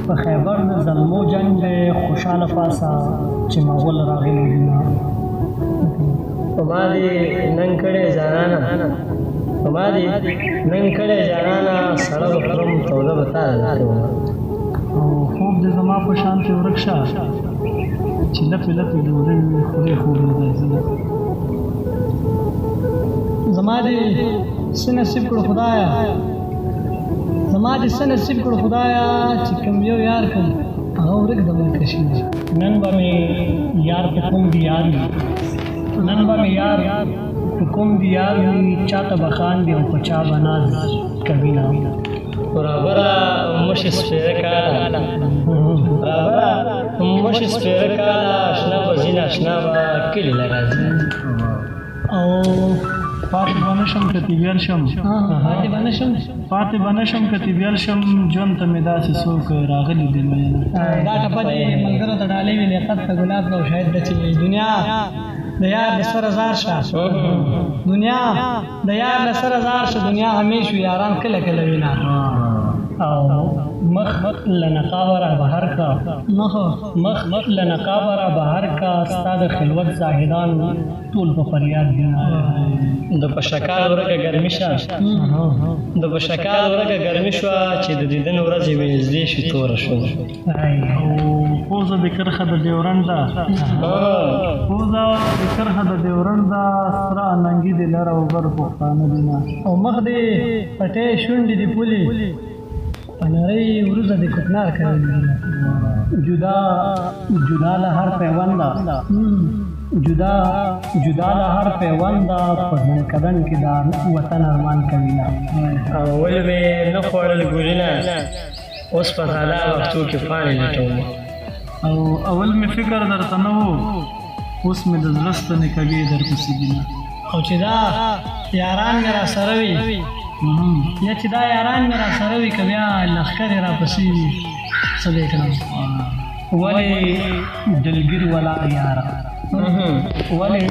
په خیبر د زلمو جنګ دی خوشحاله پاسه چې مغول راغلي دي نه په ما دې ننګ کړی جانانه سړه به خورم توده به تا درکومه او خوب دې زما په شان کې ورک شه چې لپې لپې ډوډۍ خورې خوب نه درځي زما دې څه نصیب کړو خدایا چې کوم یو یار کوم هغه ورک د ملک شي نن به مې یار په کوم دی یار وي چاته به خاندي او په چا به ناز کوي نه برابره مشي سپېره کاله اشنا به ځینې اشنا به کلي له راځي او پاتې به نه شم که تیبیل شم ژوند ته مې داسې څوک راغلي دي دا ټپه دې ملګرو ته ډالۍ وي لیاقت ته ګلاب ده او شاید ده چې دنیا د یار د سره زار شه دنیا همیش وي یاران کله کله وینا او مخ لنقابره بهر کا ستا د خلوت زاهدان ټول په فریاد دي د په شکال ورکه ګرمي شوه چې د دیدن ورځې مې نږدې شي توره شوه پوزه د کرخه د ډیورنډه سره اننګي د لر او بر پښتانه دي نه او مخ دې پټې شونډې دې پولي په نرۍ وروځه د کوکنار کوي جدا له هر پیونده په ځنکدن کې د وطن ارمان کوي نه ولې مې نه خوړل ګلونه اوس په حالا وختو کې پاڼې لټوم او اول مې فکر درته نه و اوس مې د زړه ستنې کږې درپسې دي نه او چې دا یاران مې راسره وي که بیا لښکر یې راپسې وي څه دی کړم ولې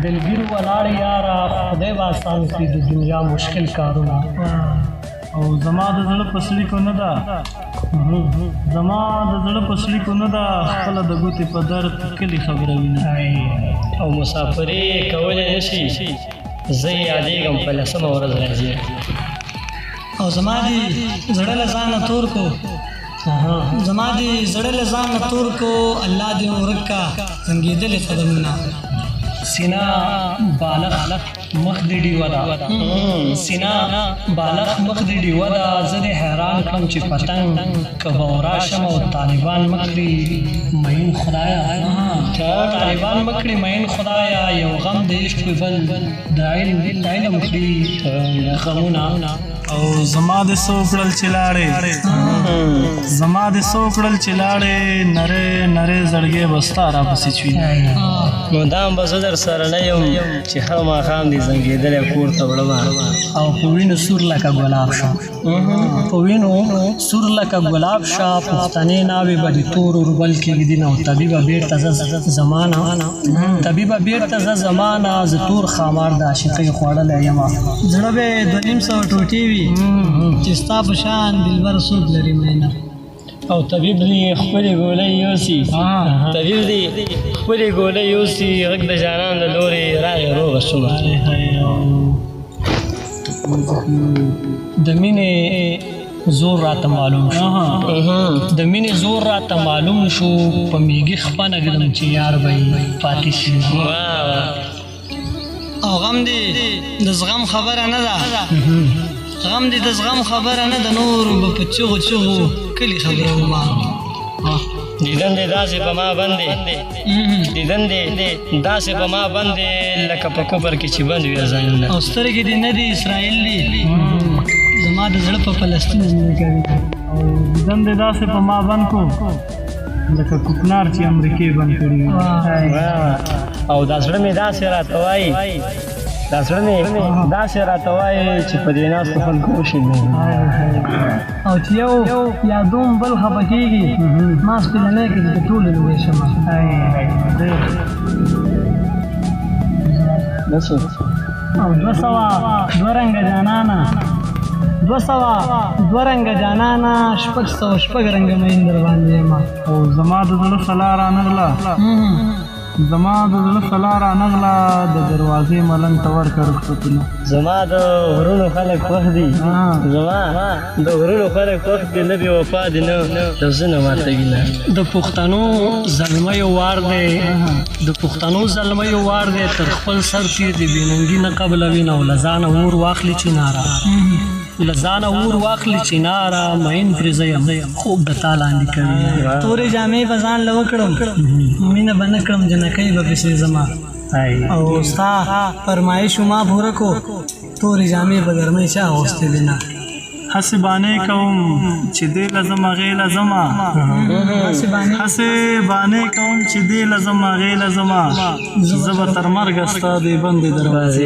دلګیر ولاړ یاره خدای به آسان کړي د دنیا مشکل کارونه او زما د زړه په سړیکو نه ده خپله د ګوتې په درد کلي خبره وینه او مسافري کولی نه شي زه یې یادېږم په 10مه ورځ راځي او زما دې زړه له ځانه تور کو الله دې ورک کا زنګېدلې قدمونه سینا بالغ مخ دې ډیوه ده زه دې حیران کړم چې پتنګ که به وراشم او طالبان مکړي مین خدایا یو غم د عشق بل د علم کړي غمونه او زما د سوکړل چې لاړې نره زړګې بستا را پسې چوي مدام به زه در سره نه یم چې هر ماښام دې زنګېدلی کور ته وړم او په وینو سور لکه ګلاب شه پښتنې ناوې به د تور اوربل کېږدي نه او طبیبه بېرته زه زمانه زه تور خامار د عاشقۍ خوړلی یمه زړه به 250 ټوټې وي چې ستا په شان دلبر څوک لري مینه او طبیب دې خپلې ګولۍ یوسي غږ د جانان د لورې راغې روغه شومه د مینې زور راته معلوم شو په میږي خپه نږدم چې یار به یې پاتې شي او غم دې د زغم خبره نه ده نور به په چغو کلي خبره وما دیدن دې داسې په ما باندې لکه په کوپر کې چې بند وي ځانونه او سترګې دې نه دي اسرائیل دي زما د زړه په فلسطین ژوند کوي او دیدن دې داسې په ما بند کو لکه کوکنار چې امریکې بند کړي او دا زړه مې داسې راته وایي چې په دې ناستو خلکو وشي او چې یو یا دوم بل خفه کېږي ما سپېلنی کې د ټولو لوی شمه او 200 رنګه جانانه 200 رنګه جانانه 600 رنګه مین در باندې یم او زما د زړه سلا رانغله زما د زړه سلا رانغله د دروازې ملنګ ته ورکړه رخصتونه زما د غرونو خلک خوښ دي زما د غرونو خلک خوښ دي نه بې وفا دي نه لفظونه ماتوي نه د پښتنو زلمیو وار دی د پښتنو زلمیو وار دی تر خپل سر تیر دی بېننګي نه قبلوي نه له ځانه اور واخلي چیناره له ځانه اور واخلي چیناره مین پرې زه یم خوب د تا لاندې کوي تورې جامې به ځان له وکړم مینه به نه کړم جنکۍ به پسې زما او ستا فرمایش ما پوره کو تورې جامې به ګرمۍ چا اغوستې دي نه هسې بانې کوم چې دې له زما غې له زما هسې بانې کوم چې دې له زما غې له زما زه به تر مرګه ستا دې بندې دروازې